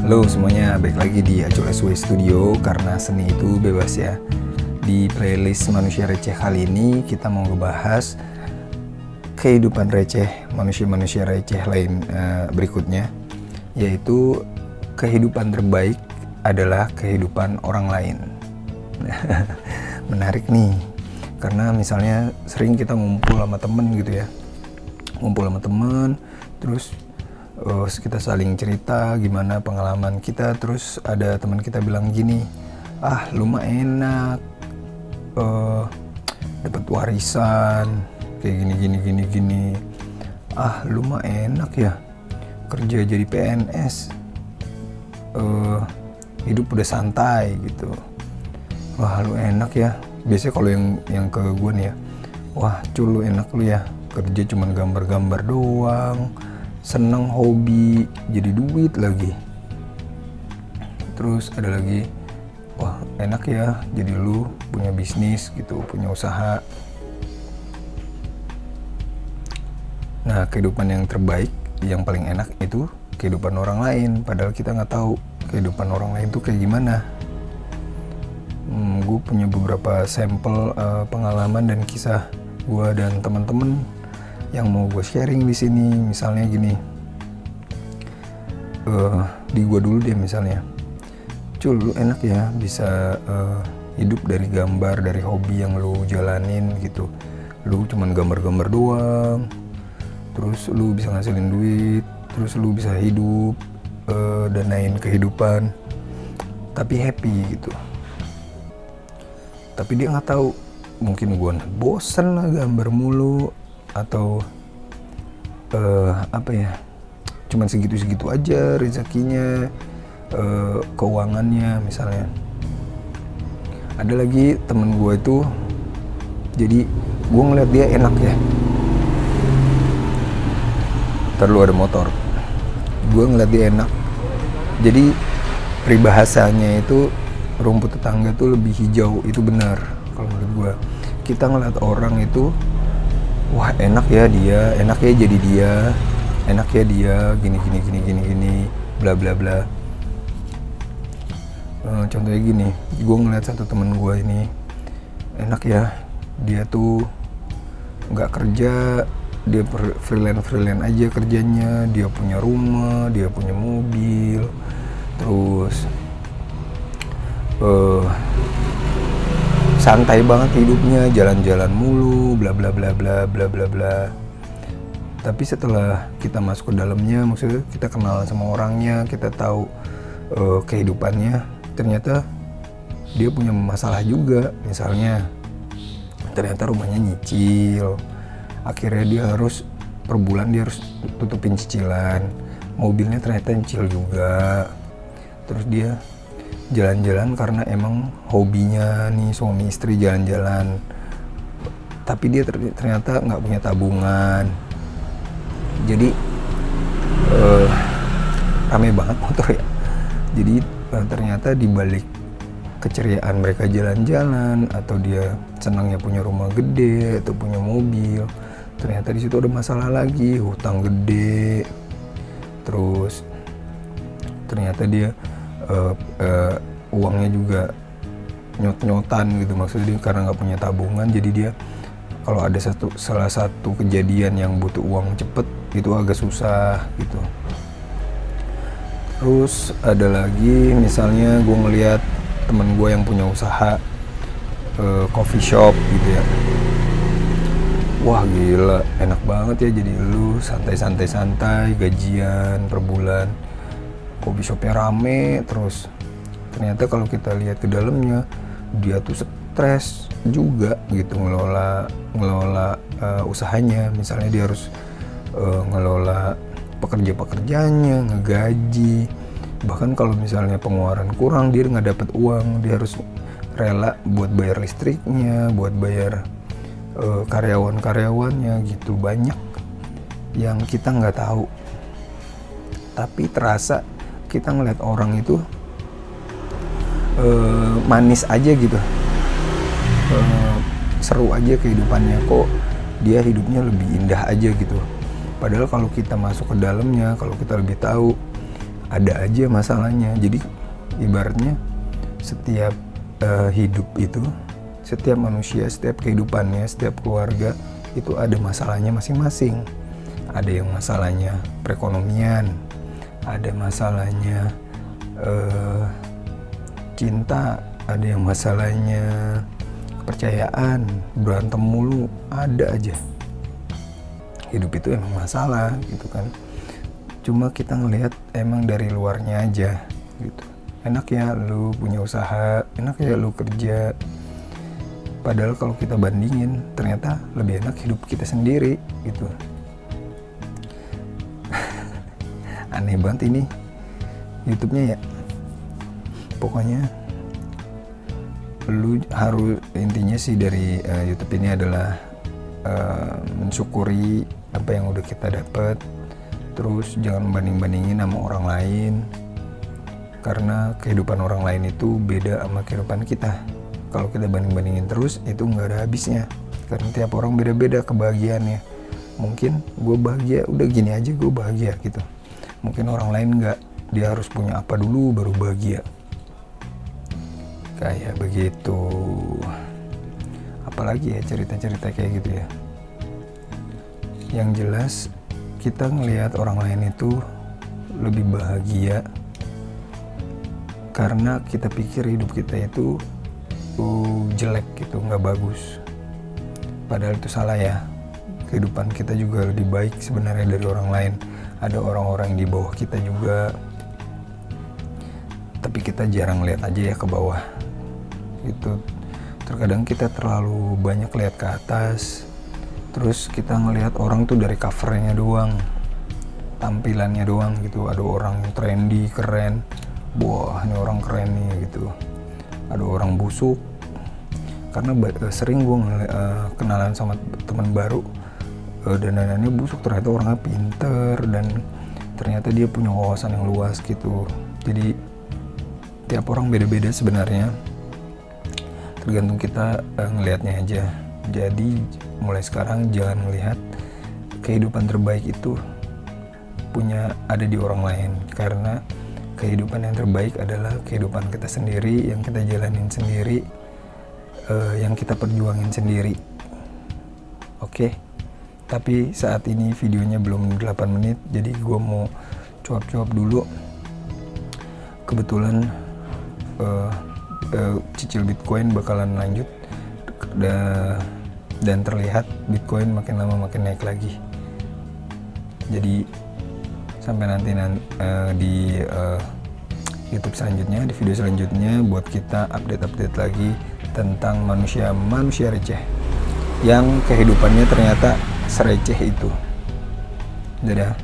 Halo semuanya, balik lagi di Acul SW Studio karena seni itu bebas ya. Di playlist Manusia Receh kali ini kita mau ngebahas kehidupan receh, manusia-manusia receh lain berikutnya, yaitu kehidupan terbaik adalah kehidupan orang lain. Menarik nih, karena misalnya sering kita ngumpul sama temen gitu ya, terus kita saling cerita gimana pengalaman kita, terus ada teman kita bilang gini, lu mah enak dapat warisan kayak gini, lu mah enak ya kerja jadi PNS, hidup udah santai gitu, wah lu enak ya. Biasanya kalau yang ke gue nih ya, wah Cul lu enak lu ya kerja cuman gambar-gambar doang, seneng hobi jadi duit lagi. Terus ada lagi, wah enak ya jadi lu punya bisnis gitu, punya usaha. Nah kehidupan yang terbaik, yang paling enak itu kehidupan orang lain, padahal kita nggak tahu kehidupan orang lain tuh kayak gimana. Gue punya beberapa sampel pengalaman dan kisah gue dan teman-teman yang mau gue sharing di sini. Misalnya gini, di gue dulu deh misalnya, Cul lu enak ya bisa hidup dari gambar, dari hobi yang lu jalanin gitu. Lu cuman gambar-gambar doang, terus lu bisa ngasilin duit, terus lu bisa hidup, danain kehidupan, tapi happy gitu. Tapi dia nggak tahu, mungkin gue bosen lah gambar mulu, atau cuman segitu-segitu aja rezekinya, keuangannya misalnya. Ada lagi temen gue itu, jadi gue ngeliat dia enak ya, ntar lu ada motor, gue ngeliat dia enak, jadi peribahasanya itu rumput tetangga tuh lebih hijau. Itu benar kalau menurut gue. Kita ngeliat orang itu, wah enak ya dia, enak ya jadi dia, enak ya dia gini bla bla bla. Contohnya gini, gue ngeliat satu temen gue ini, enak ya dia tuh nggak kerja, dia freelance aja kerjanya, dia punya rumah, dia punya mobil, terus santai banget hidupnya, jalan-jalan mulu, bla bla bla bla bla bla bla. Tapi setelah kita masuk ke dalamnya, maksudnya kita kenal sama orangnya, kita tahu kehidupannya, ternyata dia punya masalah juga. Misalnya ternyata rumahnya nyicil, akhirnya dia harus per bulan dia harus tutupin cicilan, mobilnya ternyata nyicil juga. Terus dia jalan-jalan karena emang hobinya nih suami istri jalan-jalan, tapi dia ternyata nggak punya tabungan. Jadi rame banget motor ya. Jadi ternyata dibalik keceriaan mereka jalan-jalan, atau dia senangnya punya rumah gede atau punya mobil, ternyata di situ ada masalah lagi, hutang gede. Terus ternyata dia uangnya juga nyot-nyotan gitu, maksudnya karena nggak punya tabungan. Jadi dia kalau ada salah satu kejadian yang butuh uang cepet, itu agak susah gitu. Terus ada lagi misalnya gue ngeliat temen gue yang punya usaha coffee shop gitu ya, wah gila enak banget ya jadi lu santai gajian per bulan, coffee shopnya rame terus. Ternyata kalau kita lihat ke dalamnya, dia tuh stres juga gitu ngelola usahanya. Misalnya dia harus ngelola pekerja-pekerjanya, ngegaji, bahkan kalau misalnya pengeluaran kurang dia nggak dapat uang, dia harus rela buat bayar listriknya, buat bayar karyawan-karyawannya gitu. Banyak yang kita nggak tahu, tapi terasa kita ngeliat orang itu manis aja gitu, seru aja kehidupannya, kok dia hidupnya lebih indah aja gitu. Padahal kalau kita masuk ke dalamnya, kalau kita lebih tahu, ada aja masalahnya. Jadi ibaratnya setiap hidup itu, setiap manusia, setiap kehidupannya, setiap keluarga itu ada masalahnya masing-masing. Ada yang masalahnya perekonomian, ada masalahnya cinta, ada yang masalahnya kepercayaan, berantem mulu, ada aja. Hidup itu emang masalah gitu kan. Cuma kita ngelihat emang dari luarnya aja gitu. Enak ya lu punya usaha, enak ya lu kerja. Padahal kalau kita bandingin, ternyata lebih enak hidup kita sendiri gitu. Aneh banget ini YouTube-nya ya. Pokoknya lu harus, intinya sih dari YouTube ini adalah mensyukuri apa yang udah kita dapat. Terus jangan banding-bandingin sama orang lain, karena kehidupan orang lain itu beda sama kehidupan kita. Kalau kita banding-bandingin terus, itu nggak ada habisnya, karena tiap orang beda-beda kebahagiaannya. Mungkin gue bahagia udah gini aja gue bahagia gitu, mungkin orang lain nggak, dia harus punya apa dulu baru bahagia, kayak begitu. Apalagi ya cerita-cerita kayak gitu ya. Yang jelas kita ngelihat orang lain itu lebih bahagia karena kita pikir hidup kita itu jelek gitu, nggak bagus. Padahal itu salah ya. Kehidupan kita juga lebih baik sebenarnya dari orang lain. Ada orang-orang di bawah kita juga, tapi kita jarang lihat aja ya ke bawah gitu. Terkadang kita terlalu banyak lihat ke atas, terus kita ngelihat orang tuh dari covernya doang, tampilannya doang gitu. Ada orang yang trendy, keren, wah ini orang keren nih gitu. Ada orang busuk, karena sering gue kenalan sama teman baru, dandanannya busuk, ternyata orangnya pinter dan ternyata dia punya wawasan yang luas gitu. Jadi tiap orang beda-beda sebenarnya, tergantung kita ngelihatnya aja. Jadi mulai sekarang jangan melihat kehidupan terbaik itu ada di orang lain, karena kehidupan yang terbaik adalah kehidupan kita sendiri, yang kita jalanin sendiri, yang kita perjuangin sendiri. Oke. Tapi saat ini videonya belum 8 menit, jadi gue mau cuap-cuap dulu. Kebetulan cicil Bitcoin bakalan lanjut, dan terlihat Bitcoin makin lama makin naik lagi. Jadi sampai nanti di YouTube selanjutnya, di video selanjutnya, buat kita update lagi tentang manusia receh yang kehidupannya ternyata sereceh itu. Dadah.